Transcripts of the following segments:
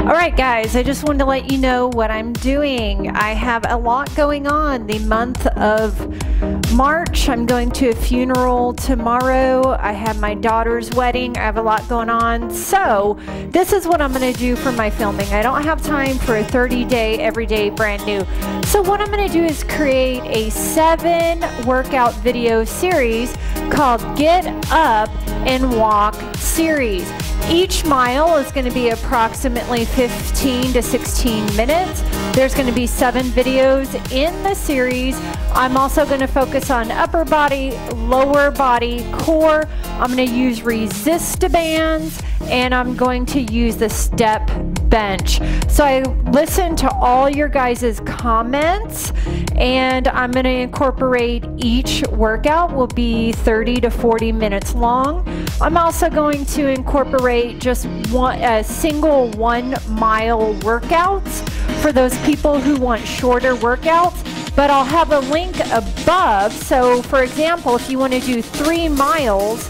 All right, guys, I just wanted to let you know what I'm doing. I have a lot going on the month of March. I'm going to a funeral tomorrow. I have my daughter's wedding. I have a lot going on. So this is what I'm going to do for my filming. I don't have time for a 30-day, everyday, brand new. So what I'm going to do is create a 7 workout video series called Get Up and Walk series. Each mile is going to be approximately 15 to 16 minutes. There's going to be 7 videos in the series. I'm also going to focus on upper body, lower body, core. I'm going to use resist bands, and I'm going to use the step bench. So I listened to all your guys' comments, and I'm going to incorporate each workout will be 30 to 40 minutes long. I'm also going to incorporate just a single 1 mile workouts for those people who want shorter workouts, but I'll have a link above. So for example, if you want to do 3 miles,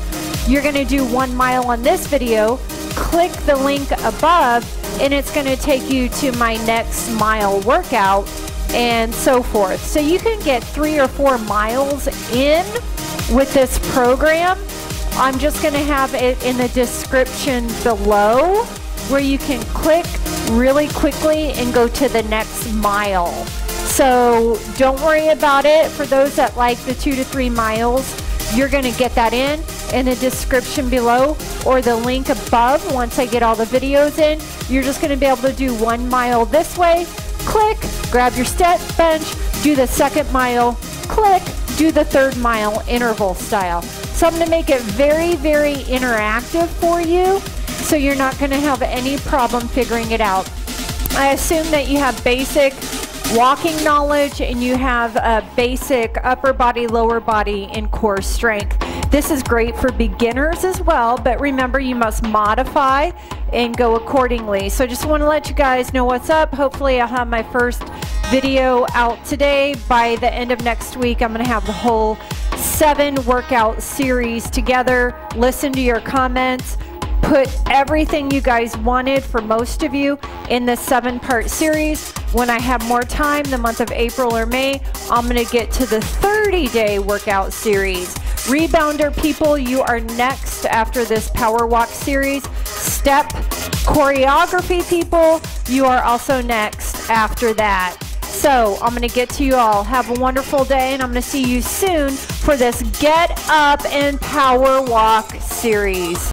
you're going to do 1 mile on this video, click the link above, and it's going to take you to my next mile workout and so forth. So you can get 3 or 4 miles in with this program. I'm just going to have it in the description below where you can click really quickly and go to the next mile. So don't worry about it. For those that like the 2 to 3 miles, you're going to get that in the description below or the link above. Once I get all the videos in, you're just going to be able to do 1 mile this way, click, grab your step bench, do the 2nd mile, click, do the 3rd mile interval style. So I'm going to make it very, very interactive for you, so you're not going to have any problem figuring it out. I assume that you have basic walking knowledge and you have a basic upper body, lower body, and core strength. This is great for beginners as well, but remember you must modify and go accordingly. So just want to let you guys know what's up. Hopefully I'll have my first video out today. By the end of next week, I'm going to have the whole 7 workout series together. Listen to your comments. Put everything you guys wanted for most of you in this 7-part series. When I have more time, the month of April or May, I'm going to get to the 30-day workout series. Rebounder people, you are next after this power walk series. Step choreography people, you are also next after that. So I'm going to get to you all. Have a wonderful day, and I'm going to see you soon for this Get Up and Power Walk series.